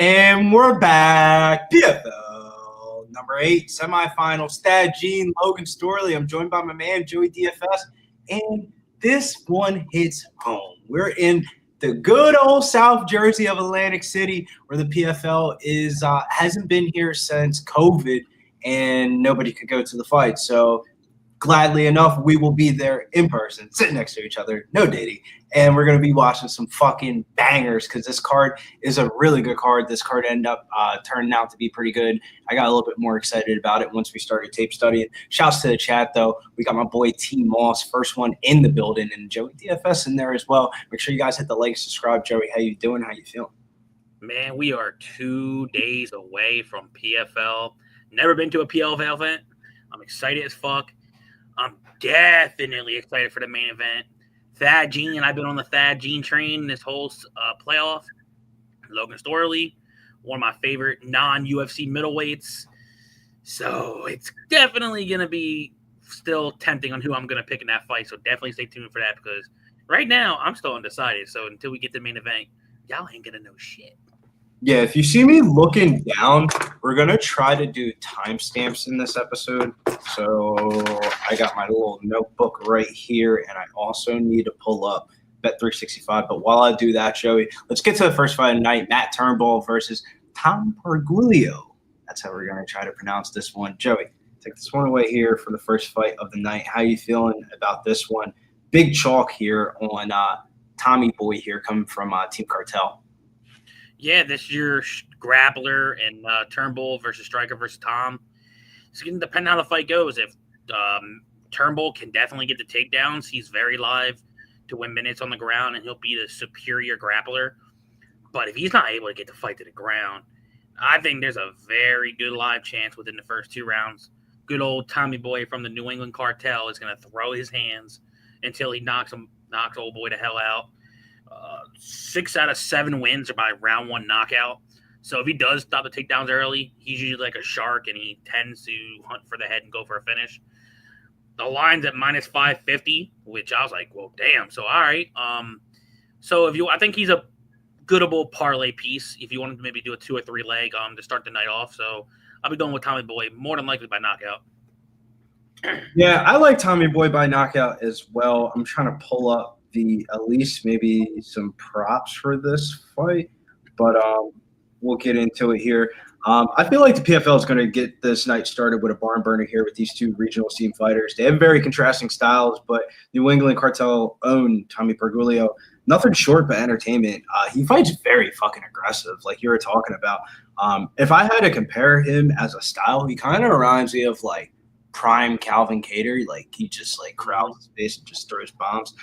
And we're back. PFL number 8 semifinal. Adjoudj, Logan, Storley. I'm joined by my man Joey DFS, and this one hits home. We're in the good old South Jersey of Atlantic City, where the PFL is hasn't been here since COVID, and nobody could go to the fight. So gladly enough, we will be there in person, sitting next to each other, no dating. And we're going to be watching some fucking bangers because this card is a really good card. This card ended up turning out to be pretty good. I got a little bit more excited about it once we started tape studying. Shouts to the chat, though. We got my boy T. Moss, first one in the building, and Joey DFS in there as well. Make sure you guys hit the like, subscribe. Joey, how you doing? How you feeling? Man, we are 2 days away from PFL. Never been to a PFL event. I'm excited as fuck. I'm definitely excited for the main event. Adjoudj, and I've been on the Adjoudj train this whole playoff. Logan Storley, one of my favorite non-UFC middleweights. So it's definitely going to be still tempting on who I'm going to pick in that fight. So definitely stay tuned for that because right now I'm still undecided. So until we get to the main event, y'all ain't going to know shit. Yeah, if you see me looking down, we're going to try to do timestamps in this episode. So I got my little notebook right here, and I also need to pull up Bet365. But while I do that, Joey, let's get to the first fight of the night, Matt Turnbull versus Tom Pergulio. That's how we're going to try to pronounce this one. Joey, take this one away here for the first fight of the night. How you feeling about this one? Big chalk here on Tommy Boy here coming from Team Cartel. Yeah, this is your grappler and Turnbull versus striker versus Tom. It's going to depend on how the fight goes. If Turnbull can definitely get the takedowns, he's very live to win minutes on the ground, and he'll be the superior grappler. But if he's not able to get the fight to the ground, I think there's a very good live chance within the first 2 rounds. Good old Tommy Boy from the New England Cartel is going to throw his hands until he knocks old boy the hell out. 6 out of 7 wins are by round 1 knockout. So if he does stop the takedowns early, he's usually like a shark and he tends to hunt for the head and go for a finish. The line's at minus 550, which I was like, well, damn. So all right. So I think he's a goodable parlay piece if you wanted to maybe do a 2 or 3 leg to start the night off. So I'll be going with Tommy Boy more than likely by knockout. Yeah, I like Tommy Boy by knockout as well. I'm trying to pull up at least maybe some props for this fight, but we'll get into it here. I feel like the PFL is going to get this night started with a barn burner here with these 2 regional team fighters. They have very contrasting styles, but New England Cartel own Tommy Pergulio. Nothing short but entertainment. He fights very fucking aggressive, like you were talking about. If I had to compare him as a style, he kind of reminds me of like prime Calvin Kattar. Like he just like crowds his face and just throws bombs.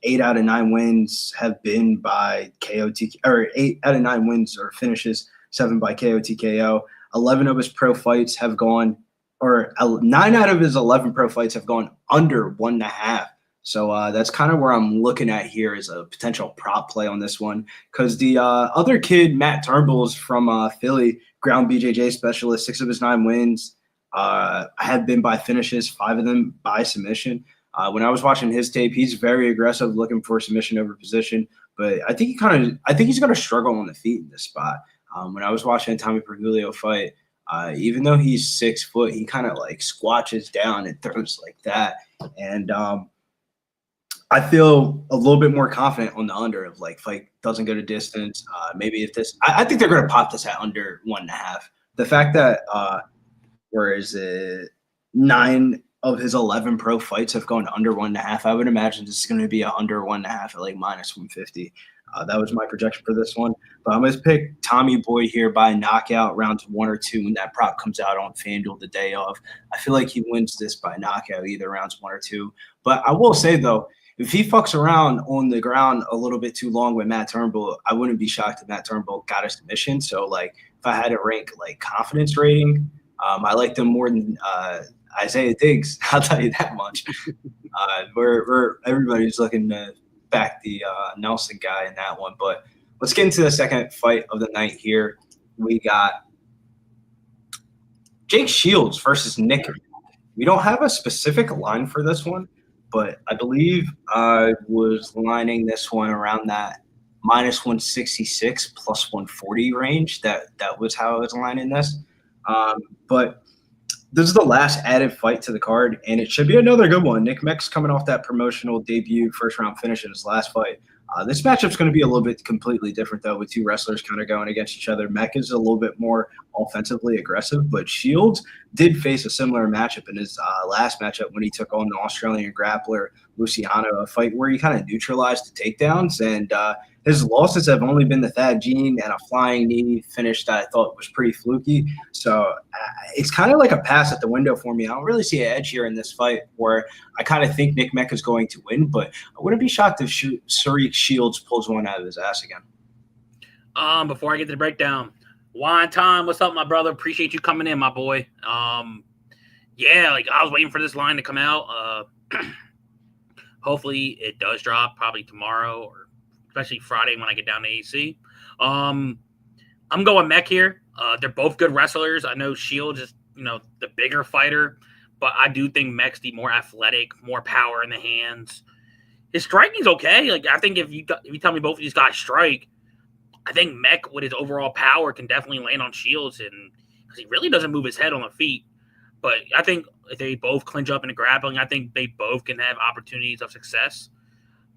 8 out of 9 wins have been by KOT, or 8 out of 9 wins or finishes, 7 by KOTKO. 11 of his pro fights have gone, or 9 out of his 11 pro fights have gone under 1.5. So that's kind of where I'm looking at here as a potential prop play on this one. Because the other kid, Matt Turnbull, is from Philly, ground BJJ specialist. 6 of his 9 wins have been by finishes, 5 of them by submission. When I was watching his tape, he's very aggressive, looking for submission over position. But I think he's going to struggle on the feet in this spot. When I was watching Tommy Pergulio fight, even though he's 6 foot, he kind of like squatches down and throws like that. And I feel a little bit more confident on the under of like fight doesn't go to distance. Maybe if this, I think they're going to pop this at under 1.5. The fact that where is it 9 of his 11 pro fights have gone under 1.5. I would imagine this is going to be a under 1.5 at like minus 150. That was my projection for this one. But I'm going to pick Tommy Boy here by knockout rounds 1 or 2 when that prop comes out on FanDuel the day of. I feel like he wins this by knockout, either rounds 1 or 2. But I will say, though, if he fucks around on the ground a little bit too long with Matt Turnbull, I wouldn't be shocked if Matt Turnbull got a submission. So, like, if I had to rank, like, confidence rating, I like them more than Isaiah Diggs, I'll tell you that much. Everybody's looking to back the Nelson guy in that one. But let's get into the second fight of the night here. We got Jake Shields versus Nick. We don't have a specific line for this one, but I believe I was lining this one around that minus 166, plus 140 range. That was how I was aligning this. But this is the last added fight to the card, and it should be another good one. Nick Meck's coming off that promotional debut, first-round finish in his last fight. This matchup's going to be a little bit completely different, though, with two wrestlers kind of going against each other. Meck is a little bit more offensively aggressive, but Shields did face a similar matchup in his last matchup when he took on the Australian grappler Luciano, a fight where he kind of neutralized the takedowns, and his losses have only been the Thad Gene and a flying knee finish that I thought was pretty fluky. So it's kind of like a pass at the window for me. I don't really see an edge here in this fight where I kind of think Nick Meck is going to win, but I wouldn't be shocked if Sariq Shields pulls one out of his ass again. Before I get to the breakdown, Wine Time, what's up, my brother? Appreciate you coming in, my boy. Yeah, like I was waiting for this line to come out. Hopefully it does drop probably tomorrow or especially Friday when I get down to AC. I'm going Meck here. They're both good wrestlers. I know Shields is, the bigger fighter, but I do think Meck's the more athletic, more power in the hands. His striking's okay. Like I think if you tell me both of these guys strike, I think Meck with his overall power can definitely land on Shields, and because he really doesn't move his head on the feet. But I think if they both clinch up in the grappling, I think they both can have opportunities of success.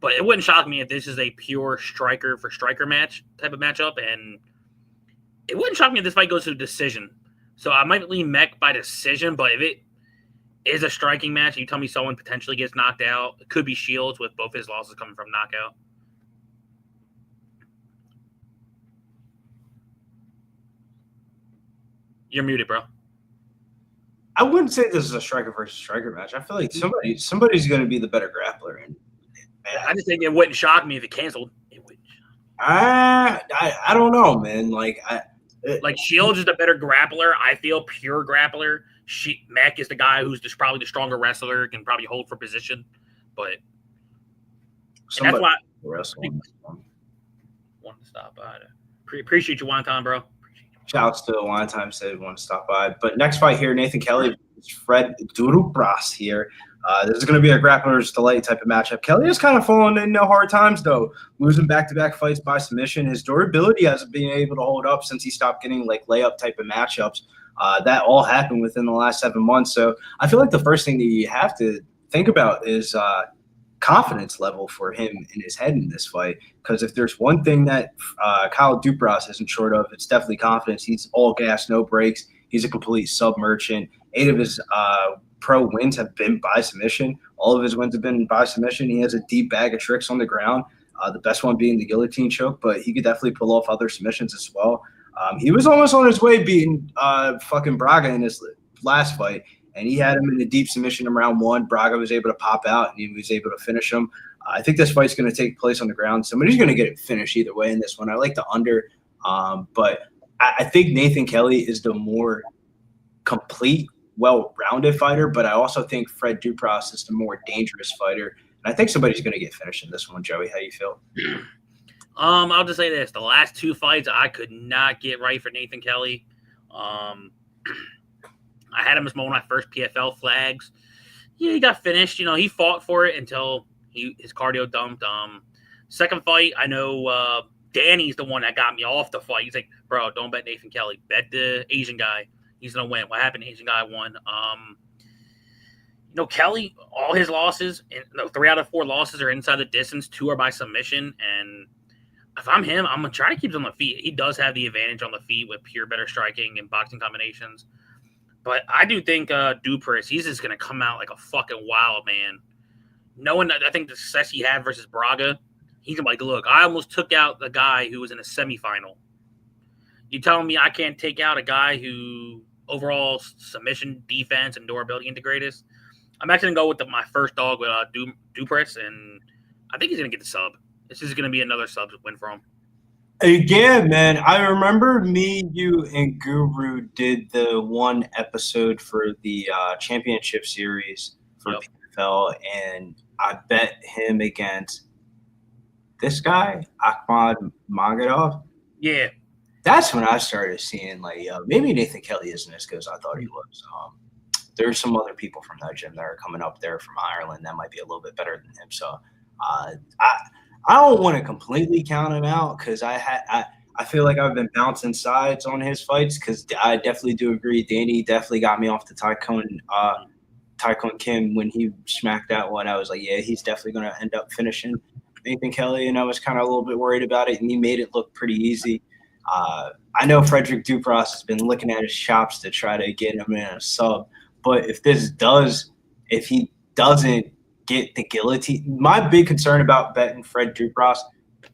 But it wouldn't shock me if this is a pure striker for striker match type of matchup, and it wouldn't shock me if this fight goes to a decision. So I might lean Meck by decision, but if it is a striking match, you tell me someone potentially gets knocked out, it could be Shields with both his losses coming from knockout. You're muted, bro. I wouldn't say this is a striker versus striker match. I feel like somebody's going to be the better grappler. And I just think it wouldn't shock me if it canceled. It wouldn't. I don't know, man. Like Shields is the better grappler. I feel pure grappler. Meck is the guy who's probably the stronger wrestler, can probably hold for position. But that's why I wanted to stop by. Appreciate you one time, bro. Shouts to One Time said want to stop by. But next fight here, Nathan Kelly versus Fred Duprass here. This is going to be a grappler's delight type of matchup. Kelly has kind of fallen into hard times, though, losing back-to-back fights by submission. His durability hasn't been able to hold up since he stopped getting like layup type of matchups. That all happened within the last 7 months. So I feel like the first thing that you have to think about is confidence level for him in his head in this fight. Because if there's one thing that Kyle Duprass isn't short of, it's definitely confidence. He's all gas, no brakes. He's a complete sub-merchant. 8 of his pro wins have been by submission. All of his wins have been by submission. He has a deep bag of tricks on the ground, the best one being the guillotine choke, but he could definitely pull off other submissions as well. He was almost on his way beating fucking Braga in his last fight, and he had him in the deep submission in round 1. Braga was able to pop out, and he was able to finish him. I think this fight's going to take place on the ground. Somebody's going to get it finished either way in this one. I like the under, but I think Nathan Kelly is the more complete, well-rounded fighter, but I also think Fred Duprass is the more dangerous fighter. And I think somebody's going to get finished in this one. Joey, how you feel? I'll just say this. The last 2 fights, I could not get right for Nathan Kelly. I had him as one of my first PFL flags. Yeah, he got finished. He fought for it until his cardio dumped. Second fight, I know Danny's the one that got me off the fight. He's like, bro, don't bet Nathan Kelly. Bet the Asian guy. He's going to win. What happened? The Asian guy won. Kelly, all his losses, 3 out of 4 losses are inside the distance. 2 are by submission. And if I'm him, I'm going to try to keep him on the feet. He does have the advantage on the feet with pure better striking and boxing combinations. But I do think Duprass, he's just going to come out like a fucking wild man. I think the success he had versus Braga, he's like, look, I almost took out the guy who was in a semifinal. You telling me I can't take out a guy who overall submission, defense, and durability integrated? I'm actually going to go with my first dog with Duprass, and I think he's going to get the sub. This is going to be another sub win for him. Yeah, man. I remember me, you, and Guru did the one episode for the championship series for PFL, and I bet him against this guy, Kadimagomaev. Yeah. That's when I started seeing, maybe Nathan Kelly isn't as good as I thought he was. There's some other people from that gym that are coming up there from Ireland that might be a little bit better than him. So I don't want to completely count him out because I feel like I've been bouncing sides on his fights because I definitely do agree. Danny definitely got me off the Taekwondo Kim when he smacked that one. I was like, yeah, he's definitely going to end up finishing Nathan Kelly, and I was kind of a little bit worried about it, and he made it look pretty easy. I know Frederick Duprass has been looking at his chops to try to get him in a sub, but if he doesn't get the guillotine, my big concern about betting Fred Duprass,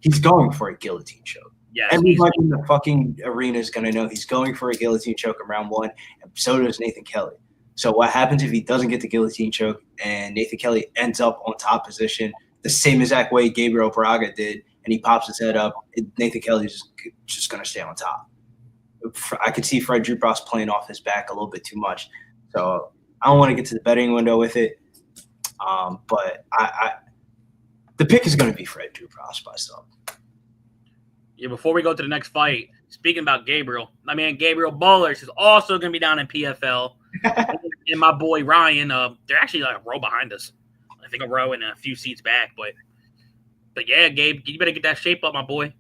he's going for a guillotine choke. Yes, Everybody in the fucking arena is going to know he's going for a guillotine choke in round 1, and so does Nathan Kelly. So what happens if he doesn't get the guillotine choke and Nathan Kelly ends up on top position the same exact way Gabriel Braga did, and he pops his head up, Nathan Kelly's just going to stay on top. I could see Fred Duprass playing off his back a little bit too much. So I don't want to get to the betting window with it. But the pick is going to be Fred Duprass by some. Yeah, before we go to the next fight, speaking about Gabriel, my man Gabriel Bowlers is also going to be down in PFL. And my boy Ryan, they're actually like a row behind us. I think a row and a few seats back. But yeah, Gabe, you better get that shape up, my boy.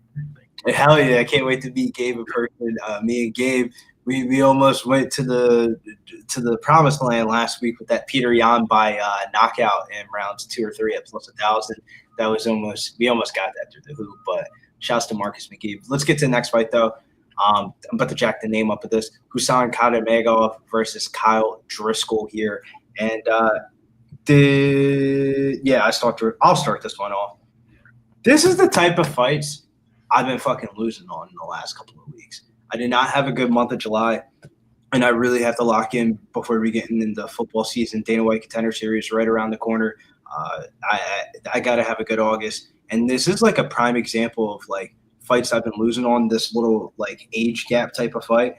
Hell yeah, I can't wait to meet Gabe in person. Me and Gabe, we almost went to the promised land last week with that Peter Yan by knockout in rounds 2 or 3 at plus 1,000. That was we almost got that through the hoop, but shouts to Marcus McGee. Let's get to the next fight though. I'm about to jack the name up of this. Husan Kadimagomaev versus Kyle Driscoll here. And I'll start this one off. This is the type of fights I've been fucking losing on in the last couple of weeks. I did not have a good month of July, and I really have to lock in before we get into the football season. Dana White Contender Series right around the corner. I got to have a good August. And this is like a prime example of like fights I've been losing on, this little like age gap type of fight.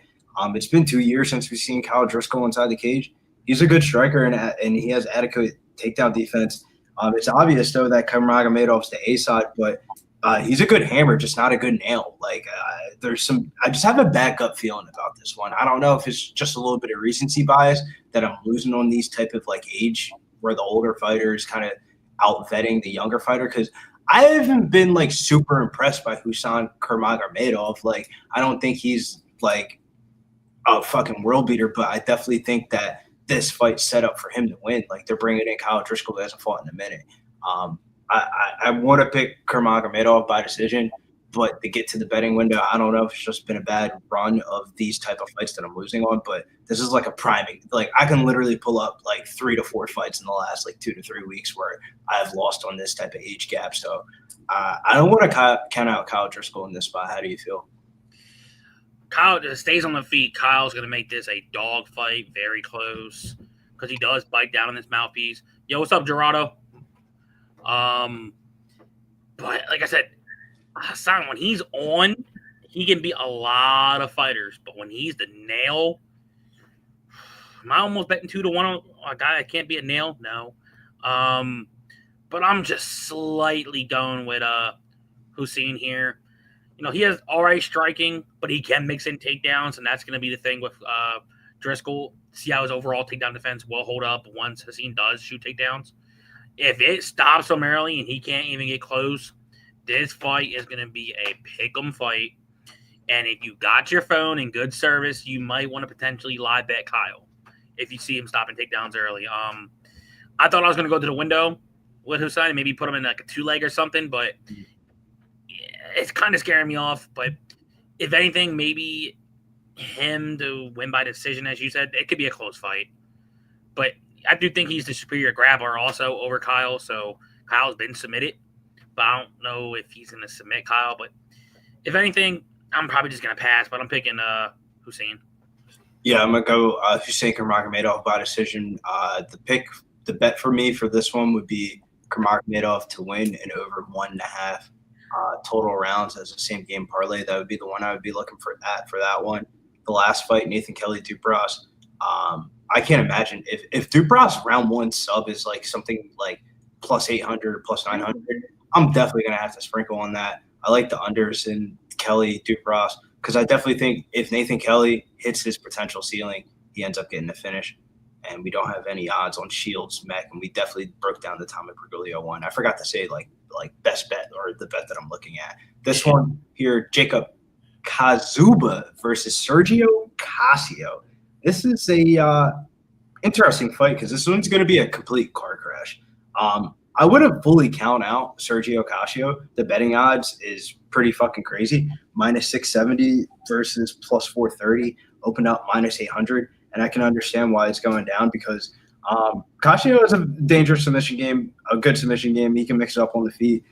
It's been 2 years since we've seen Kyle Driscoll inside the cage. He's a good striker and he has adequate takedown defense. It's obvious though that Kadimagomaev's the A side, but he's a good hammer, just not a good nail. Like I just have a bad gut feeling about this one. I don't know if it's just a little bit of recency bias that I'm losing on these type of like age where the older fighter is kind of out vetting the younger fighter, because I haven't been like super impressed by Husan Kadimagomaev. Like I don't think he's like a fucking world beater, but I definitely think that this fight's set up for him to win. Like they're bringing in Kyle Driscoll, who hasn't fought in a minute. I want to pick Kadimagomaev by decision, but to get to the betting window, I don't know if it's just been a bad run of these type of fights that I'm losing on, but this is like a priming. Like I can literally pull up like 3 to 4 fights in the last like 2 to 3 weeks where I've lost on this type of age gap. So I don't want to count out Kyle Driscoll in this spot. How do you feel? Kyle stays on the feet. Kyle's going to make this a dog fight, very close, because he does bite down on his mouthpiece. Yo, what's up, Gerardo? But like I said, Hassan, when he's on, he can beat a lot of fighters. But when he's the nail, am I almost betting 2 to 1 on a guy that can't be a nail? No. But I'm just slightly going with Hussein here. You know, he has already striking, but he can mix in takedowns, and that's going to be the thing with Driscoll. See how his overall takedown defense will hold up once Hussein does shoot takedowns. If it stops summarily and he can't even get close, this fight is going to be a pick'em fight. And if you got your phone in good service, you might want to potentially live bet Kyle if you see him stopping takedowns early. I thought I was going to go to the window with Hussein and maybe put him in like a 2-leg or something, but it's kind of scaring me off. But if anything, maybe him to win by decision, as you said, it could be a close fight. But I do think he's the superior grappler also over Kyle, so Kyle's been submitted. But I don't know if he's going to submit Kyle. But if anything, I'm probably just going to pass, but I'm picking Hussein. Yeah, I'm going to go Husein Kadimagomaev by decision. The bet for me for this one would be Kadimagomaev to win and over 1.5 total rounds as a same game parlay. That would be the one I would be looking for that one. The last fight, Nathan Kelly Duprass. I can't imagine if Duprass round 1 sub is like something like plus 800, plus 900. I'm definitely gonna have to sprinkle on that. I like the unders in Kelly Duprass because I definitely think if Nathan Kelly hits his potential ceiling, he ends up getting the finish. And we don't have any odds on Shields, Meck, and we definitely broke down the time of Pergulio one. I forgot to say, like, like best bet or the bet that I'm looking at. This one here, Jacob Kazuba versus Sergio Casio. This is a interesting fight because this one's going to be a complete car crash. I wouldn't fully count out Sergio Casio. The betting odds is pretty fucking crazy. Minus 670 versus plus 430. Opened up minus 800. And I can understand why it's going down because Casio is a dangerous submission game, a good submission game. He can mix it up on the feet.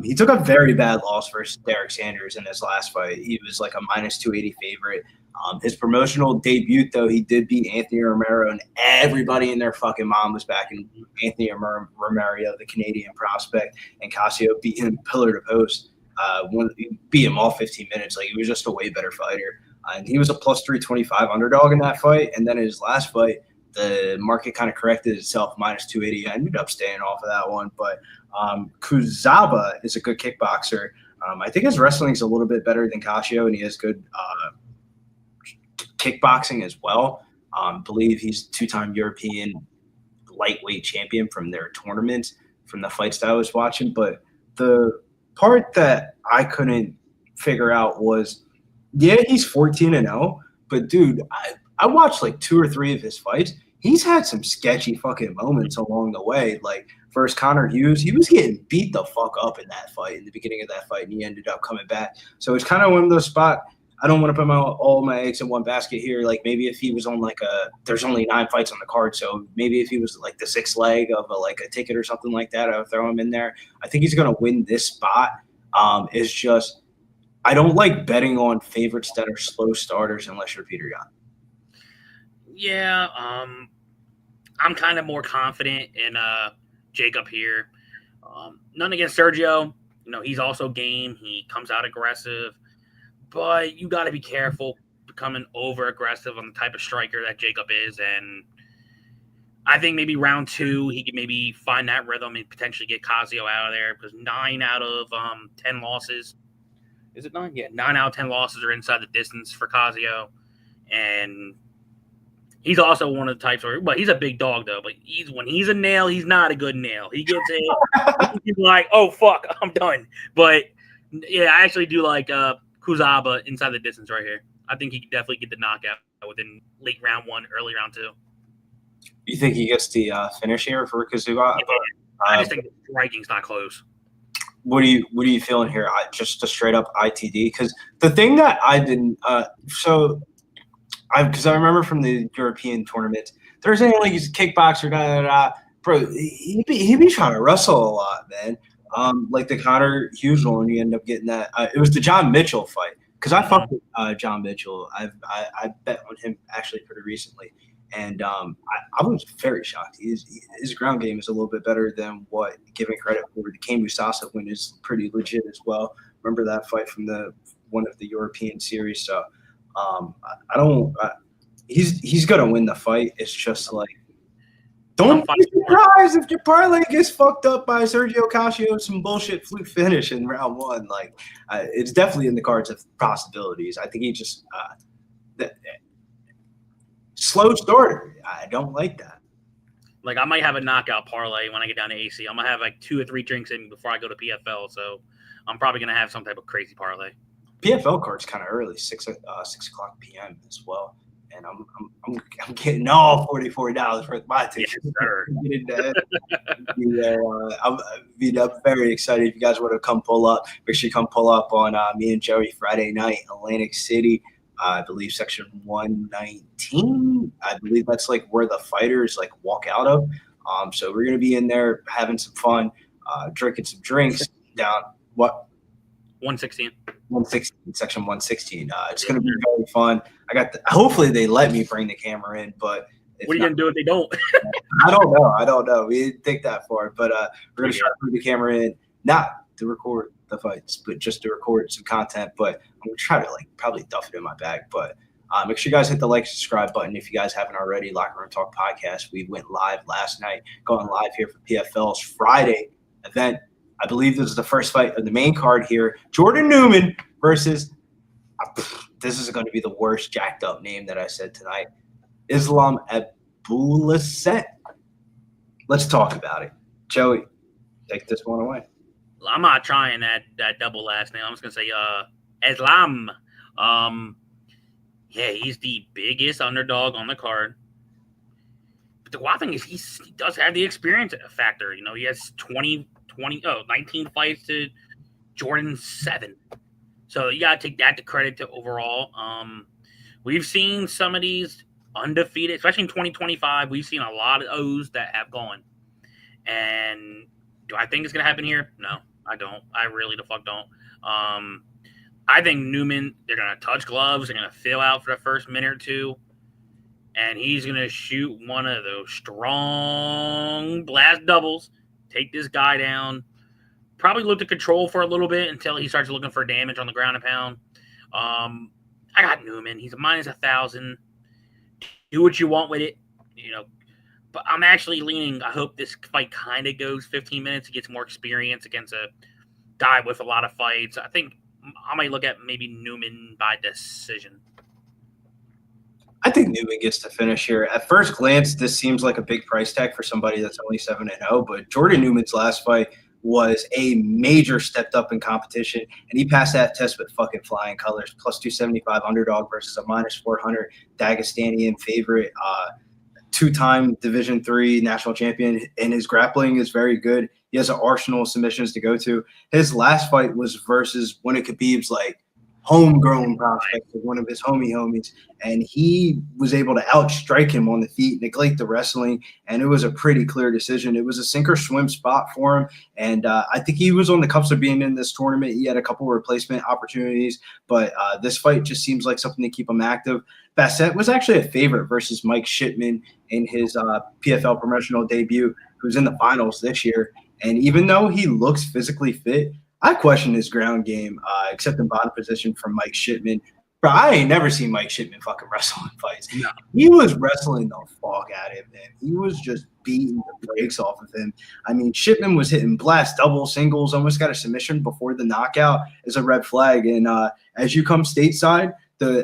He took a very bad loss versus Derek Sanders in his last fight. He was like a minus 280 favorite. His promotional debut, though, he did beat Anthony Romero, and everybody and their fucking mom was back in Anthony Romero, the Canadian prospect, and Casio beat him pillar to post. He beat him all 15 minutes. Like, he was just a way better fighter. And he was a plus 325 underdog in that fight. And then in his last fight, the market kind of corrected itself, minus 280. I ended up staying off of that one. But Kazuba is a good kickboxer. I think his wrestling is a little bit better than Casio, and he has good kickboxing as well. Believe he's two-time European lightweight champion from their tournaments, from the fights that I was watching. But the part that I couldn't figure out was, yeah, he's 14-0, but dude, I watched like 2 or 3 of his fights. He's had some sketchy fucking moments along the way. Like versus Connor Hughes, he was getting beat the fuck up in that fight, in the beginning of that fight, and he ended up coming back. So it's kind of one of those spots. I don't want to put all my eggs in one basket here. Like maybe if he was on like there's only 9 fights on the card, so maybe if he was like the 6th leg of a ticket or something like that, I would throw him in there. I think he's gonna win this spot. It's just I don't like betting on favorites that are slow starters unless you're Peter Yan. Yeah, I'm kind of more confident in Jacob here. None against Sergio. You know, he's also game. He comes out aggressive. But you got to be careful becoming over-aggressive on the type of striker that Jacob is. And I think maybe round 2, he could maybe find that rhythm and potentially get Casio out of there because 9 out of 10 losses. Is it 9? Yeah, 9 out of 10 losses are inside the distance for Casio. And he's also one of the types where, but he's a big dog, though. But when he's a nail, he's not a good nail. He gets it. He's like, oh, fuck, I'm done. But, yeah, I actually do like Kazuba inside the distance right here. I think he could definitely get the knockout within late round 1, early round 2. You think he gets the finish here for Kazuba? Yeah, I just think the striking's not close. What are you feeling here? Just a straight up ITD? Because the thing that I didn't because I remember from the European tournament, they're saying like he's a kickboxer, bro. He be trying to wrestle a lot, man. Like the Connor Hughes one, you end up getting that. It was the John Mitchell fight because I fucked with John Mitchell. I bet on him actually pretty recently, and I was very shocked. His ground game is a little bit better than what giving credit for. The Cain Musasa win is pretty legit as well. Remember that fight from one of the European series. So I don't. He's gonna win the fight. It's just like. Don't be surprised if your parlay gets fucked up by Sergio Casio, some bullshit fluke finish in round 1. Like, it's definitely in the cards of possibilities. I think he just slow starter. I don't like that. Like, I might have a knockout parlay when I get down to AC. I'm gonna have like 2 or 3 drinks in before I go to PFL, so I'm probably gonna have some type of crazy parlay. PFL card's kind of early, 6 o'clock p.m. as well. And I'm getting all $44 worth of my tickets. I'm very excited. If you guys want to come pull up, make sure you come pull up on me and Joey Friday night, Atlantic City. I believe section 119. I believe that's like where the fighters like walk out of. So we're gonna be in there having some fun, drinking some drinks down. What? 116. 116, section 116. It's going to be very fun. Hopefully they let me bring the camera in, but what are you going to do if they don't? I don't know. We didn't think that far, but we're going to try to bring the camera in, not to record the fights, but just to record some content. But I'm going to try to like probably duff it in my bag. But make sure you guys hit the like, subscribe button if you guys haven't already. Locker Room Talk Podcast. We went live last night, going live here for PFL's Friday event. I believe this is the first fight of the main card here. Jordan Newman versus this is going to be the worst jacked up name that I said tonight. Islam Abdelbaset. Let's talk about it. Joey, take this one away. I'm not trying that double last name. I'm just gonna say Islam. Yeah, he's the biggest underdog on the card. But the wild thing is he does have the experience factor. You know, he has 19 fights to Jordan's 7. So you gotta take that to credit to overall. We've seen some of these undefeated, especially in 2025. We've seen a lot of O's that have gone. And do I think it's gonna happen here? No, I don't. I really the fuck don't. I think Newman, they're gonna touch gloves. They're gonna fill out for the first minute or two, and he's gonna shoot one of those strong blast doubles, take this guy down. Probably look to control for a little bit until he starts looking for damage on the ground and pound. I got Newman. He's a minus 1,000. Do what you want with it, you know. But I'm actually leaning. I hope this fight kind of goes 15 minutes. He gets more experience against a guy with a lot of fights. I think I might look at maybe Newman by decision. I think Newman gets to finish here. At first glance, this seems like a big price tag for somebody that's only 7-0, but Jordan Newman's last fight was a major stepped up in competition, and he passed that test with fucking flying colors. Plus 275 underdog versus a minus 400 Dagestanian favorite, 2-time Division III national champion, and his grappling is very good. He has an arsenal of submissions to go to. His last fight was versus one of Khabib's like homegrown prospects, one of his homies, and he was able to outstrike him on the feet, neglect the wrestling, and it was a pretty clear decision. It was a sink or swim spot for him, and I think he was on the cusp of being in this tournament. He had a couple of replacement opportunities, but this fight just seems like something to keep him active. Bassett was actually a favorite versus Mike Shipman in his PFL promotional debut, who's in the finals this year, and even though he looks physically fit, I question his ground game, except in bottom position from Mike Shipman. Bro, I ain't never seen Mike Shipman fucking wrestle in fights. No. He was wrestling the fuck out of him, man. He was just beating the brakes off of him. I mean, Shipman was hitting blast, double, singles, almost got a submission before the knockout is a red flag. And as you come stateside,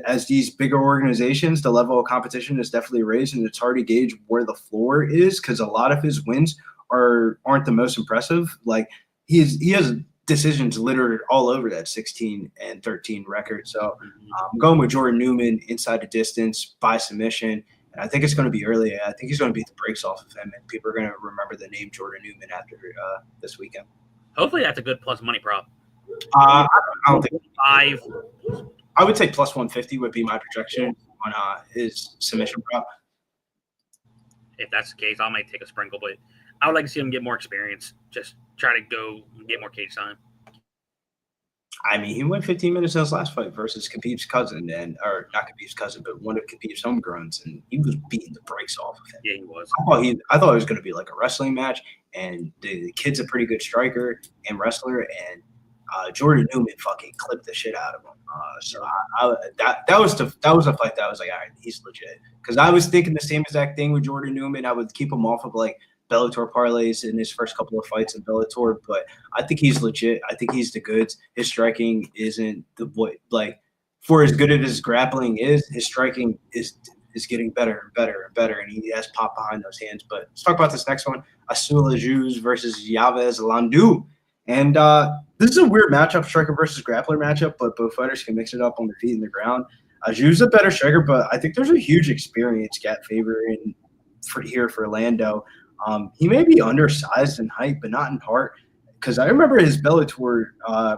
as these bigger organizations, the level of competition is definitely raised, and it's hard to gauge where the floor is because a lot of his wins aren't the most impressive. Like he has decisions littered all over that 16-13 record. So I'm going with Jordan Newman inside the distance by submission. And I think it's going to be early. I think he's going to beat the brakes off of him, and people are going to remember the name Jordan Newman after this weekend. Hopefully that's a good plus money prop. I don't think 5. I would say plus 150 would be my projection on his submission prop. If that's the case, I might take a sprinkle, but I would like to see him get more experience. Just try to go get more cage time. I mean, he went 15 minutes in his last fight versus Khabib's cousin, or not Khabib's cousin, but one of Khabib's homegrowns, and he was beating the brakes off of him. Yeah, he was. I thought it was going to be like a wrestling match, and the kid's a pretty good striker and wrestler, and Jordan Newman fucking clipped the shit out of him. So that was a fight that I was like, all right, he's legit. Because I was thinking the same exact thing with Jordan Newman. I would keep him off of like Bellator parlays in his first couple of fights in Bellator, but I think he's legit. I think he's the goods. His striking isn't for as good as his grappling is, his striking is getting better and better and better, and he has pop behind those hands. But let's talk about this next one: Adjoudj versus Yves Landu. And this is a weird matchup, striker versus grappler matchup, but both fighters can mix it up on their feet and the ground. Adjoudj's a better striker, but I think there's a huge experience gap favor for Landu. He may be undersized in height, but not in heart. Because I remember his Bellator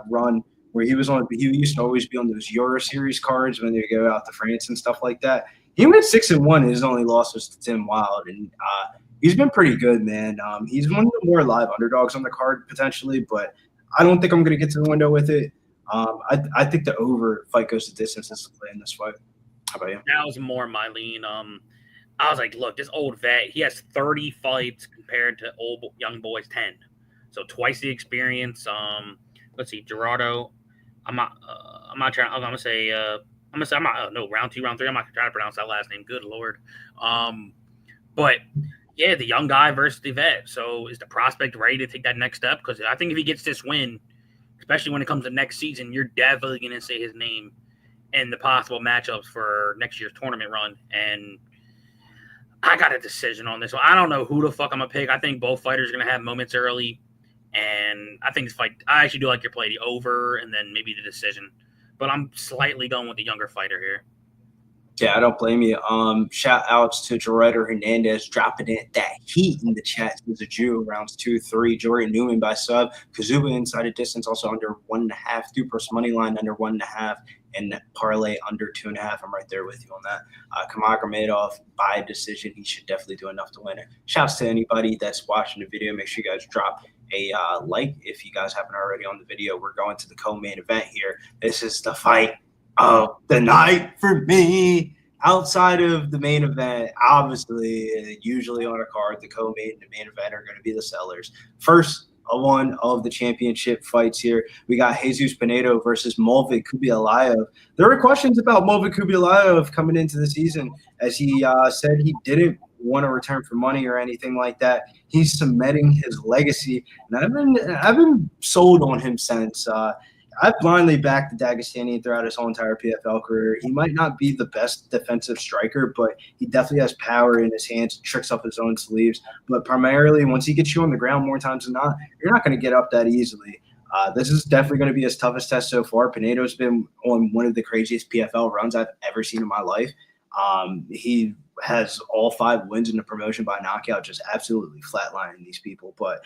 run where he used to always be on those Euro Series cards when they go out to France and stuff like that. He went 6-1. His only loss was to Tim Wild, and he's been pretty good, man. He's one of the more live underdogs on the card potentially, but I don't think I'm going to get to the window with it. I think the over fight goes to distance is the play in this fight. How about you? That was more my lean. I was like, look, this old vet, he has 30 fights compared to old young boys 10. So twice the experience. Let's see, Gerardo. I'm not trying. I'm gonna say. Round 2, round 3. I'm not trying to pronounce that last name. Good Lord. But yeah, the young guy versus the vet. So is the prospect ready to take that next step? Because I think if he gets this win, especially when it comes to next season, you're definitely gonna say his name in the possible matchups for next year's tournament run. And I got a decision on this one. I don't know who the fuck I'm gonna pick. I think both fighters are gonna have moments early. And I think this fight, I actually do like your play, the over and then maybe the decision. But I'm slightly going with the younger fighter here. Yeah, I don't blame you. Shout outs to Gerardo Hernandez dropping it that heat in the chat. There's a Jew rounds 2-3. Jordan Newman by sub. Kazuba inside a distance also under 1.5. Duprass money line under 1.5. And parlay under 2.5. I'm right there with you on that. Kadimagomaev by decision. He should definitely do enough to win it. Shouts to anybody that's watching the video. Make sure you guys drop a like if you guys haven't already on the video. We're going to the co-main event here. This is the fight of the night for me. Outside of the main event, obviously, usually on a card, the co-main and the main event are going to be the sellers. First one of the championship fights here, we got Jesus Pinedo versus Movit Khaybulaev. There were questions about Movit Khaybulaev coming into the season, as he said he didn't want to return for money or anything like that. He's cementing his legacy, and I've been sold on him since. I've blindly backed the Dagestanian throughout his whole entire PFL career. He might not be the best defensive striker, but he definitely has power in his hands, tricks up his own sleeves. But primarily, once he gets you on the ground more times than not, you're not going to get up that easily. This is definitely going to be his toughest test so far. Pinedo's been on one of the craziest PFL runs I've ever seen in my life. He has all 5 wins in the promotion by knockout, just absolutely flatlining these people. But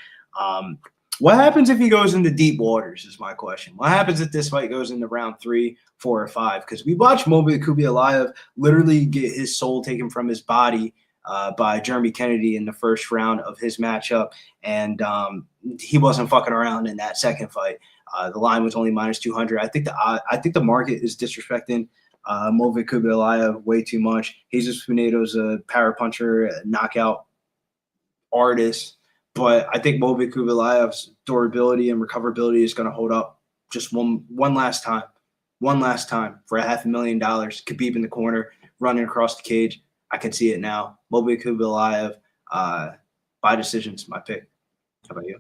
what happens if he goes into deep waters is my question. What happens if this fight goes into round 3, 4, or 5? Because we watched Movit Khaybulaev literally get his soul taken from his body by Jeremy Kennedy in the first round of his matchup, and he wasn't fucking around in that second fight. The line was only -200. I think the market is disrespecting Movit Khaybulaev way too much. Jesus Pinedo's a power puncher, a knockout artist. But I think Movit Khaybulaev's durability and recoverability is going to hold up just one last time. One last time for $500,000. Khabib in the corner, running across the cage. I can see it now. Movit Khaybulaev by decisions, my pick. How about you?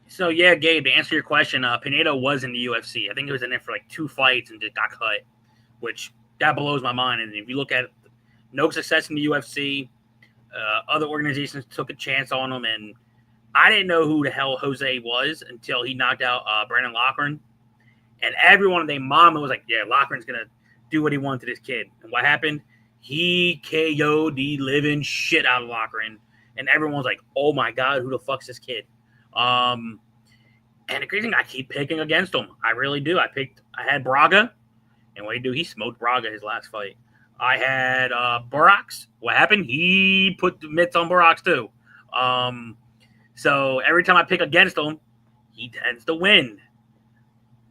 So, yeah, Gabe, to answer your question, Pinedo was in the UFC. I think he was in there for like 2 fights and just got cut, which that blows my mind. And if you look at no success in the UFC, other organizations took a chance on him, and I didn't know who the hell Jose was until he knocked out Brandon Loughran. And everyone and their mama was like, yeah, Loughran's going to do what he wanted to this kid. And what happened? He KO'd the living shit out of Loughran. And everyone's like, oh, my God, who the fuck's this kid? And the crazy thing, I keep picking against him. I really do. I had Braga, and what did he do? He smoked Braga his last fight. I had Borax. What happened? He put the mitts on Borax too. So every time I pick against him, he tends to win.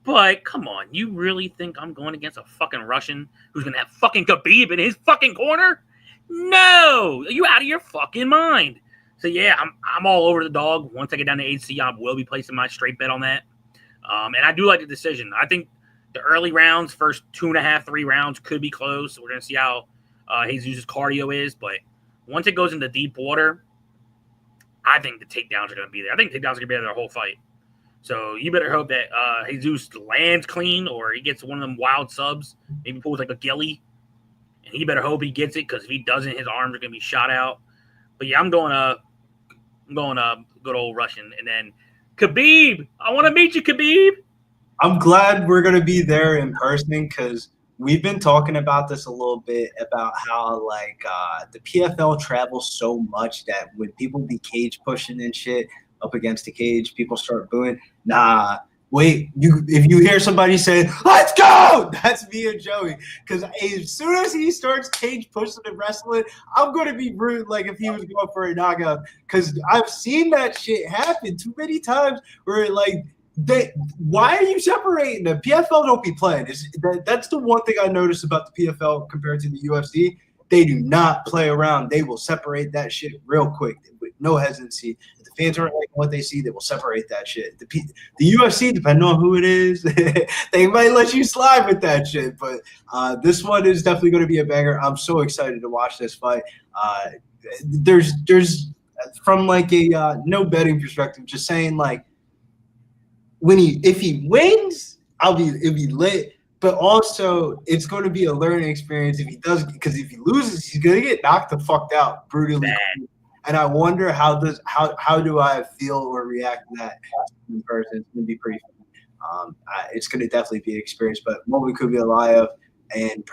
But come on, you really think I'm going against a fucking Russian who's going to have fucking Khabib in his fucking corner? No! Are you out of your fucking mind? So yeah, I'm all over the dog. Once I get down to HC, I will be placing my straight bet on that. And I do like the decision. I think the early rounds, first 2.5, 3 rounds could be close. We're going to see how Jesus' cardio is. But once it goes into deep water, I think the takedowns are going to be there. I think takedowns are going to be there the whole fight. So you better hope that Jesus lands clean or he gets one of them wild subs. Maybe pulls like a ghillie. And he better hope he gets it, because if he doesn't, his arms are going to be shot out. But yeah, I'm going good old Russian. And then Khabib. I want to meet you, Khabib. I'm glad we're going to be there in person, because we've been talking about this a little bit about how the PFL travels so much that when people be cage pushing and shit up against the cage, people start booing. Nah, wait, if you hear somebody say, let's go, that's me and Joey. Because as soon as he starts cage pushing and wrestling, I'm going to be rude like if he was going for a knockout. Because I've seen that shit happen too many times where why are you separating them? PFL don't be playing. That's the one thing I noticed about the PFL compared to the UFC. They do not play around. They will separate that shit real quick with no hesitancy. If the fans aren't liking what they see, they will separate that shit. The UFC, depending on who it is, they might let you slide with that shit. But this one is definitely going to be a banger. I'm so excited to watch this fight. There's from a no betting perspective, just saying if he wins, it'll be lit. But also, it's going to be a learning experience if he does, because if he loses, he's going to get knocked the fuck out brutally. And I wonder how do I feel or react to that in person. It's going to be pretty fun. It's going to definitely be an experience. But Moby could be alive, and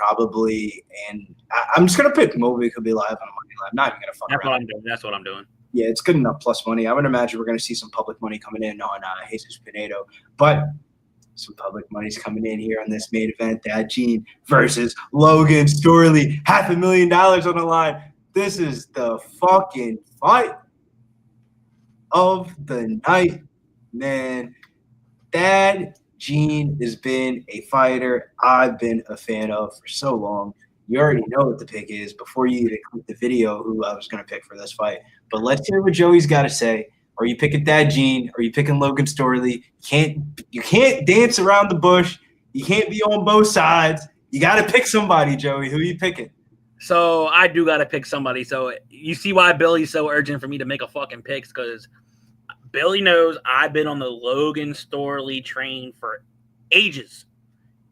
I'm just going to pick Moby could be alive on a money line. I'm not even going to fuck around. That's what I'm doing. Yeah, it's good enough plus money. I would imagine we're going to see some public money coming in on Jesus Pinedo. But some public money's coming in here on this main event. Adjoudj versus Logan Storley. $500,000 on the line. This is the fucking fight of the night, man. Adjoudj has been a fighter I've been a fan of for so long. You already know what the pick is before you even click the video who I was going to pick for this fight. But let's hear what Joey's got to say. Are you picking Adjoudj? Are you picking Logan Storley? You can't dance around the bush. You can't be on both sides. You got to pick somebody, Joey. Who are you picking? So I do got to pick somebody. So you see why Billy's so urgent for me to make a fucking pick, because Billy knows I've been on the Logan Storley train for ages,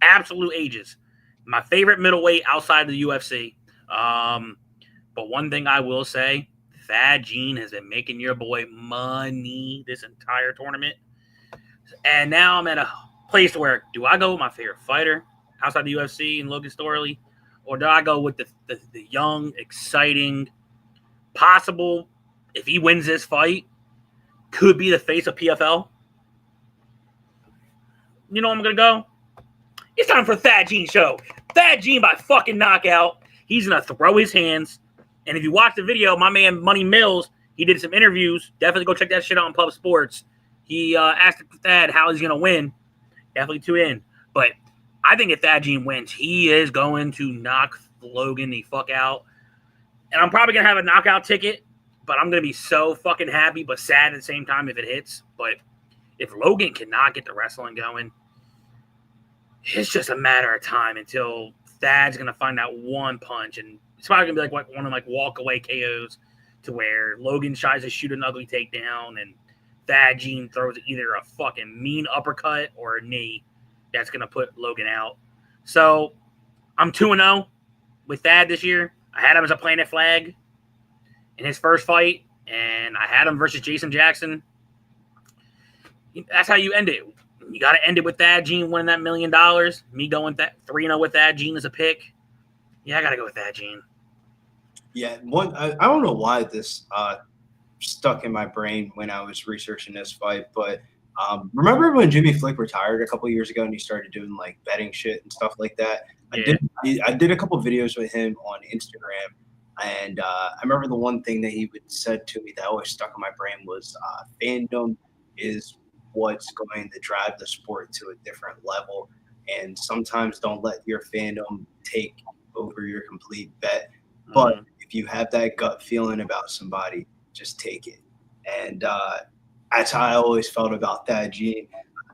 absolute ages. My favorite middleweight outside of the UFC. But one thing I will say, Adjoudj has been making your boy money this entire tournament. And now I'm at a place where, do I go with my favorite fighter outside the UFC and Logan Storley? Or do I go with the young, exciting, possible, if he wins this fight, could be the face of PFL? You know where I'm going to go? It's time for Adjoudj show. Adjoudj by fucking knockout. He's going to throw his hands. And if you watch the video, my man Money Mills, he did some interviews. Definitely go check that shit out on Pub Sports. He asked Thad how he's going to win. Definitely tune in. But I think if Adjoudj wins, he is going to knock Logan the fuck out. And I'm probably going to have a knockout ticket, but I'm going to be so fucking happy but sad at the same time if it hits. But if Logan cannot get the wrestling going, it's just a matter of time until Thad's going to find that one punch. And it's probably going to be like one of walk-away KOs to where Logan tries to shoot an ugly takedown and Adjoudj throws either a fucking mean uppercut or a knee that's going to put Logan out. So I'm 2-0 with Thad this year. I had him as a Planet Flag in his first fight, and I had him versus Jason Jackson. That's how you end it. You got to end it with Adjoudj winning that $1 million. Me going 3-0 with Adjoudj as a pick. Yeah, I got to go with Adjoudj. Yeah, I don't know why this stuck in my brain when I was researching this fight, but remember when Jimmy Flick retired a couple years ago and he started doing like betting shit and stuff like that? Yeah. I did a couple videos with him on Instagram, and I remember the one thing that he said to me that always stuck in my brain was fandom is what's going to drive the sport to a different level, and sometimes don't let your fandom take over your complete bet. But if you have that gut feeling about somebody, just take it. And that's how I always felt about Adjoudj.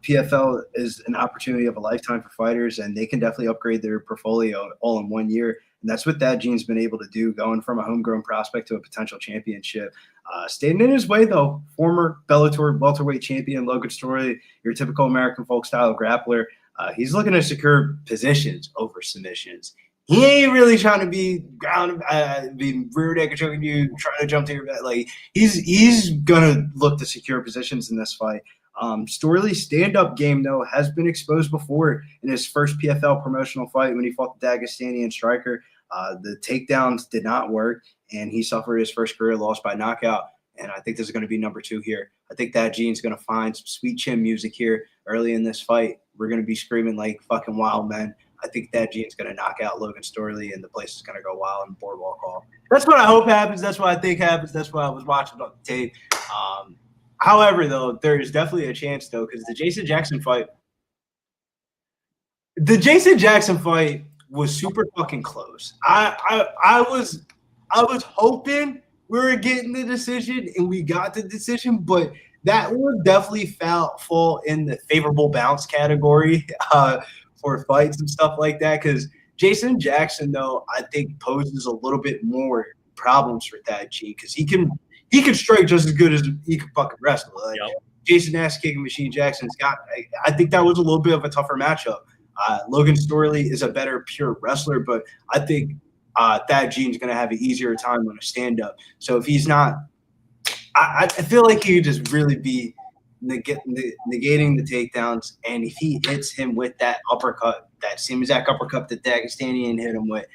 PFL is an opportunity of a lifetime for fighters, and they can definitely upgrade their portfolio all in 1 year. And that's what Adjoudj's been able to do, going from a homegrown prospect to a potential championship. Staying in his way, though, former Bellator welterweight champion Logan Storley, your typical American folk-style grappler, he's looking to secure positions over submissions. He ain't really trying to be be rear naked choking you, trying to jump to your back. Like he's gonna look to secure positions in this fight. Storley's stand-up game, though, has been exposed before in his first PFL promotional fight when he fought the Dagestanian striker. The takedowns did not work, and he suffered his first career loss by knockout. And I think this is going to be number 2 here. I think Adjoudj's going to find some sweet chin music here early in this fight. We're going to be screaming like fucking wild men. I think Adjoudj's going to knock out Logan Storley, and the place is going to go wild in Boardwalk Hall. That's what I hope happens. That's what I think happens. That's what I was watching on the tape. However, though, there is definitely a chance, though, because the Jason Jackson fight was super fucking close. I was hoping we were getting the decision, and we got the decision, but that would definitely fall in the favorable bounce category for fights and stuff like that. Because Jason Jackson, though, I think poses a little bit more problems for Adjoudj because he can strike just as good as he can fucking wrestle. Like, yep. Jason ass kicking Machine Jackson's got. I think that was a little bit of a tougher matchup. Logan Storley is a better pure wrestler, but I think Adjoudj's going to have an easier time on a stand-up. So if he's not I feel like he would just really be negating the takedowns, and if he hits him with that uppercut, that same exact uppercut that Dagestanian hit him with,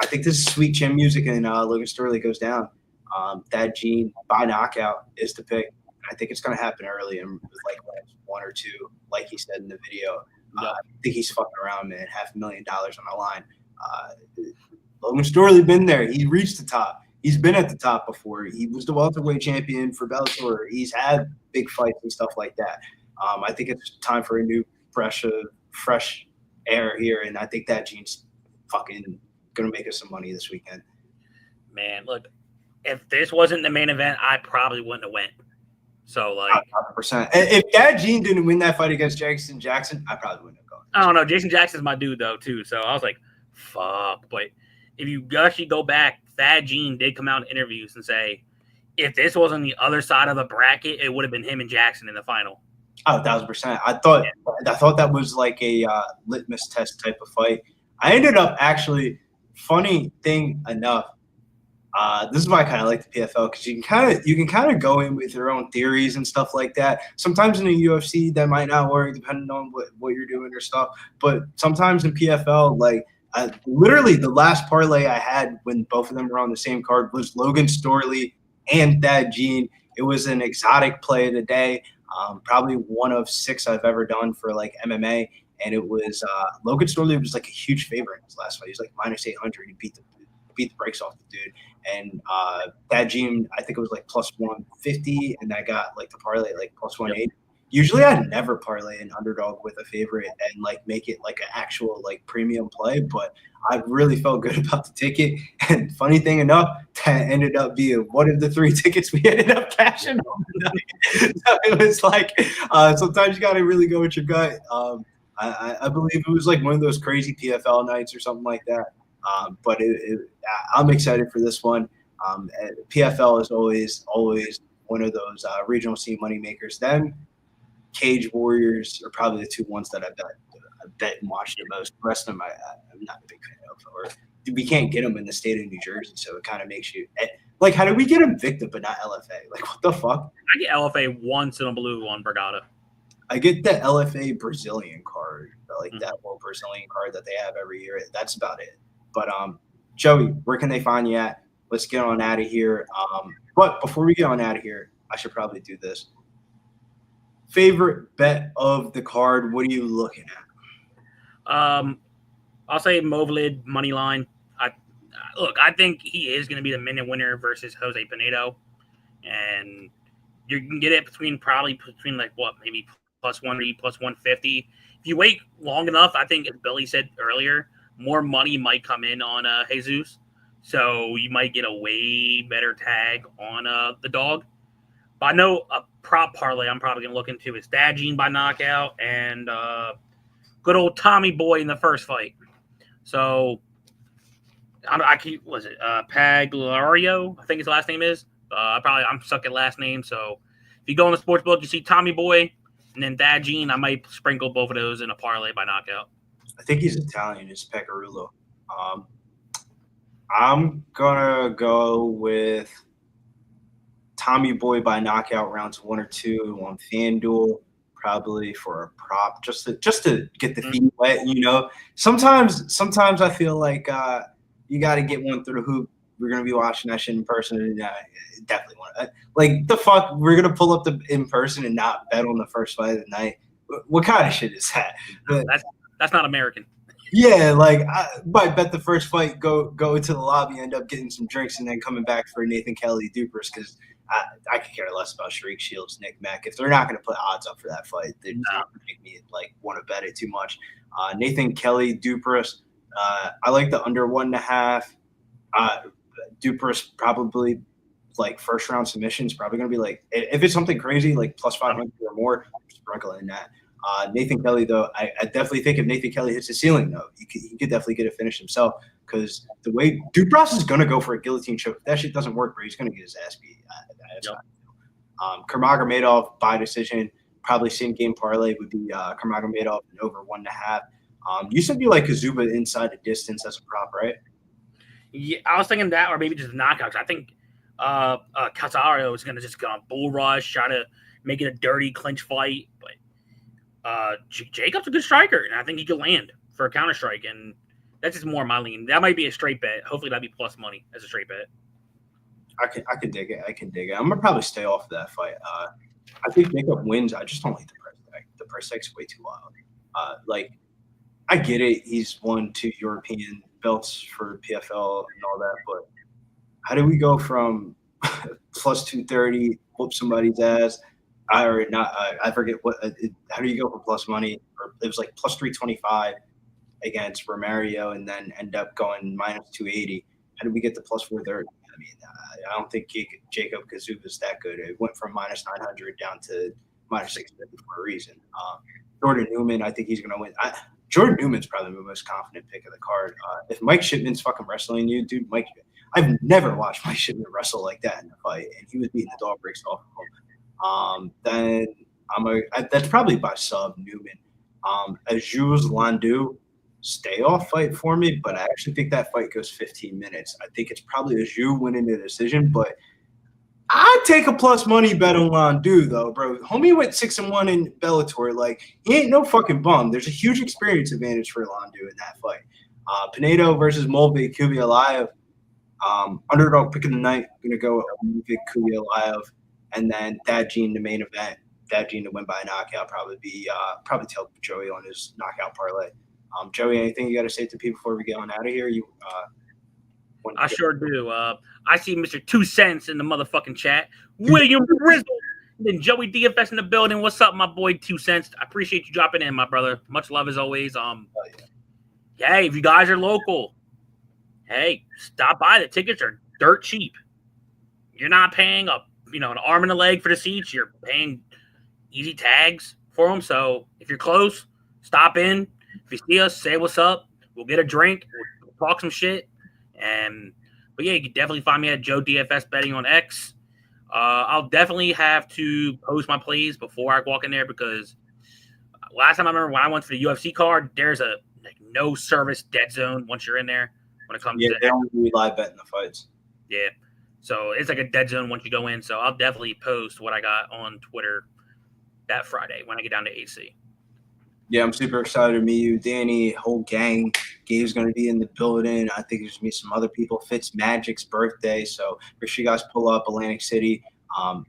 I think this is sweet chin music, and Logan Storley goes down. Adjoudj by knockout is the pick. I think it's going to happen early and like one or two, like he said in the video. I think he's fucking around, man. $500,000 on the line. Logan Storley been there. He reached the top. He's been at the top before. He was the welterweight champion for Bellator. He's had big fights and stuff like that. I think it's time for a new, fresh air here, and I think that Adjoudj's fucking gonna make us some money this weekend. Man, look, if this wasn't the main event, I probably wouldn't have went. So, like, 100%. If Adjoudj didn't win that fight against Jason Jackson, I probably wouldn't have gone. I don't know. Jason Jackson's my dude, though, too. So I was like, fuck. But if you actually go back, Adjoudj did come out in interviews and say, if this was on the other side of the bracket, it would have been him and Jackson in the final. Oh, 1,000%. I thought that was like a litmus test type of fight. I ended up actually, funny thing enough, this is why I kind of like the PFL, because you can kind of go in with your own theories and stuff like that. Sometimes in the UFC that might not work depending on what you're doing or stuff. But sometimes in PFL, like literally the last parlay I had when both of them were on the same card was Logan Storley and Adjoudj. It was an exotic play of the day, probably one of 6 I've ever done for like MMA. And it was Logan Storley was like a huge favorite in his last fight. He was like minus 800. He beat the brakes off the dude. And Adjoudj, I think it was like plus 150, and I got like the parlay like plus 180. Usually I'd never parlay an underdog with a favorite and like make it like an actual like premium play, but I really felt good about the ticket. And funny thing enough, that ended up being one of the 3 tickets we ended up cashing on the night. So it was like sometimes you got to really go with your gut. I believe it was like one of those crazy PFL nights or something like that. But I'm excited for this one. PFL is always one of those regional scene money makers. Then Cage Warriors are probably the 2 ones that I bet and watch the most. The rest of them I'm not a big fan of. Or we can't get them in the state of New Jersey, so it kind of makes you like, how do we get Invicta but not LFA? Like, what the fuck? I get LFA once in a blue on Brigada. I get the LFA Brazilian card, like that little Brazilian card that they have every year. That's about it. But Joey, where can they find you at? Let's get on out of here. But before we get on out of here, I should probably do this. Favorite bet of the card? What are you looking at? I'll say Movlid money line. I think he is going to be the minute winner versus Jose Pinedo, and you can get it between like what, maybe plus 180, plus 150. If you wait long enough, I think, as Billy said earlier, more money might come in on Jesus, so you might get a way better tag on the dog. But I know a prop parlay I'm probably going to look into is Adjoudj by knockout and good old Tommy Boy in the first fight. So Pergulio, I think his last name is. I'm stuck at last name. So if you go in the sports book, you see Tommy Boy and then Adjoudj. I might sprinkle both of those in a parlay by knockout. I think he's Italian. It's Pergulio. I'm gonna go with Tommy Boy by knockout rounds 1 or 2 on FanDuel, probably for a prop, just to get the feet wet. You know, sometimes I feel like you got to get one through the hoop. We're gonna be watching that shit in person, and definitely want like the fuck. We're gonna pull up in person and not bet on the first fight of the night. What kind of shit is that? That's not American. Yeah, like I might bet the first fight, go into the lobby, end up getting some drinks, and then coming back for Nathan Kelly Duprass, because I could care less about Sharik Shields, Nick Meck. If they're not going to put odds up for that fight, they're not going to make me like want to bet it too much. Nathan Kelly Duprass, I like the under 1.5. Duprass probably like first round submissions, probably going to be like, if it's something crazy like plus 500 or more, sprinkling in that. Nathan Kelly, though, I definitely think if Nathan Kelly hits the ceiling, though, he could definitely get a finish himself, because the way Duprass is going to go for a guillotine choke. If that shit doesn't work, bro, he's going to get his ass beat. Kadimagomaev by decision, probably same game parlay would be Kadimagomaev over 1.5. You said you like Kazuba inside the distance as a prop, right? Yeah, I was thinking that, or maybe just knockouts. I think Casio is going to just go on bull rush, try to make it a dirty clinch fight. But Jacob's a good striker, and I think he could land for a counter strike. And that's just more my lean. That might be a straight bet. Hopefully, that'd be plus money as a straight bet. I can dig it. I'm gonna probably stay off of that fight. I think Jacob wins. I just don't like the price tag. The price tag's way too wild. I get it. He's won 2 European belts for PFL and all that, but how do we go from plus 230, whoop somebody's ass? I forget what. How do you go for plus money? Or it was like plus 325 against Romario, and then end up going minus 280. How did we get to plus 430? I mean, I don't think Jacob Kazuba is that good. It went from minus 900 down to minus 650 for a reason. Jordan Newman, I think he's going to win. Jordan Newman's probably the most confident pick of the card. If Mike Shipman's fucking wrestling you, dude, I've never watched Mike Shipman wrestle like that in a fight, and he was beating the dog breaks off of him. Then that's probably by sub Newman. Adjoudj Landu, stay off fight for me, but I actually think that fight goes 15 minutes. I think it's probably Adjoudj winning the decision, but I'd take a plus money bet on Landu, though, bro. Homie went 6-1 in Bellator. Like, he ain't no fucking bum. There's a huge experience advantage for Landu in that fight. Pinedo versus Molvik Khaybulaev. Underdog pick of the night. I'm going to go Molvik Khaybulaev. And then Adjoudj in the main event. Adjoudj to win by knockout. Probably tell Joey on his knockout parlay. Joey, anything you got to say to people before we get on out of here? I sure do. I see Mr. 2 Cents in the motherfucking chat. William Grizzle. Then Joey DFS in the building. What's up, my boy 2 Cents? I appreciate you dropping in, my brother. Much love as always. Hey, if you guys are local, hey, stop by. The tickets are dirt cheap. You're not paying an arm and a leg for the seats. You're paying easy tags for them. So if you're close, stop in. If you see us, say what's up. We'll get a drink. We'll talk some shit. But yeah, you can definitely find me at Joe DFS Betting on X. I'll definitely have to post my plays before I walk in there because last time I remember when I went for the UFC card, there's a no service dead zone once you're in there when it comes to they don't do live betting the fights. Yeah. So it's like a dead zone once you go in. So I'll definitely post what I got on Twitter that Friday when I get down to AC. Yeah, I'm super excited to meet you, Danny, whole gang. Gabe's going to be in the building. I think there's going to be some other people. Fitzmagic's birthday, so make sure you guys pull up Atlantic City.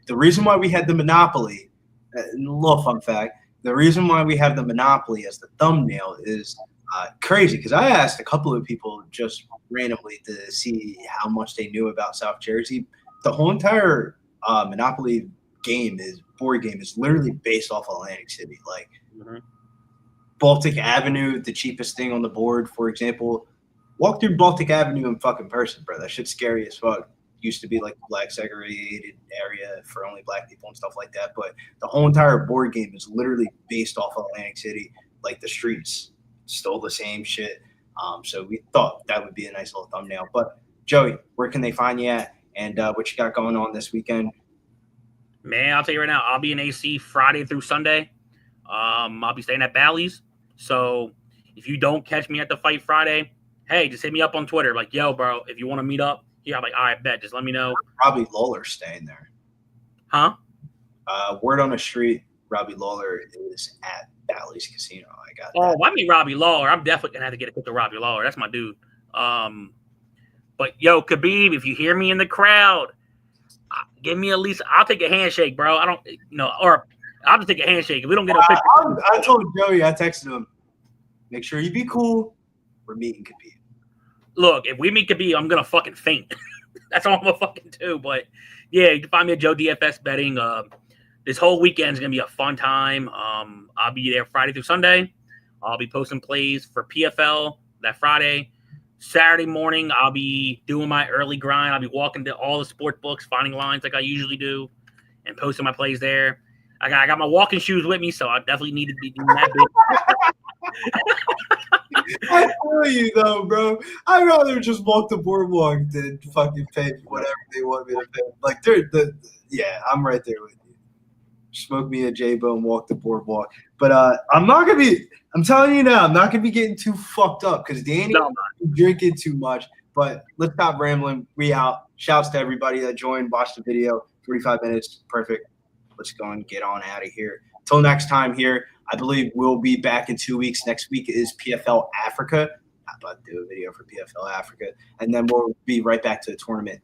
The reason why we had the Monopoly, a little fun fact, the reason why we have the Monopoly as the thumbnail is crazy because I asked a couple of people just randomly to see how much they knew about South Jersey. The whole entire Monopoly board game is literally based off Atlantic City. Like, Baltic Avenue, the cheapest thing on the board, for example. Walk through Baltic Avenue in fucking person, bro. That shit's scary as fuck. Used to be like a black segregated area for only black people and stuff like that. But the whole entire board game is literally based off of Atlantic City. Like the streets stole the same shit. So we thought that would be a nice little thumbnail. But Joey, where can they find you at? And what you got going on this weekend? Man, I'll tell you right now, I'll be in AC Friday through Sunday. I'll be staying at Bally's. So if you don't catch me at the fight Friday, hey, just hit me up on Twitter. Like, yo, bro, if you want to meet up, yeah, I'm like, all right, bet. Just let me know. Robbie Lawler's staying there. Huh? Word on the street, Robbie Lawler is at Bally's Casino. I got that. I mean Robbie Lawler. I'm definitely going to have to get a pick of Robbie Lawler. That's my dude. But, yo, Khabib, if you hear me in the crowd, give me at least – I'll take a handshake, bro. I don't – or – I'll just take a handshake. If we don't get a picture. I told Joey, I texted him, make sure you be cool. We're meeting Khabib. Look, if we meet Khabib, I'm going to fucking faint. That's all I'm going to fucking do. But, yeah, you can find me at Joe DFS Betting. This whole weekend is going to be a fun time. I'll be there Friday through Sunday. I'll be posting plays for PFL that Friday. Saturday morning, I'll be doing my early grind. I'll be walking to all the sports books, finding lines like I usually do, and posting my plays there. I got my walking shoes with me, so I definitely need to be doing that bit. I feel you, though, bro. I'd rather just walk the boardwalk than fucking pay whatever they want me to pay. Like, yeah, I'm right there with you. Smoke me a J-Bone, walk the boardwalk. But I'm not going to be – I'm telling you now, I'm not going to be getting too fucked up because Danny is drinking too much. But let's stop rambling. We out. Shouts to everybody that joined, watched the video. 45 minutes, perfect. Let's go and get on out of here. Till next time here, I believe we'll be back in 2 weeks. Next week is PFL Africa. I'm about to do a video for PFL Africa. And then we'll be right back to the tournament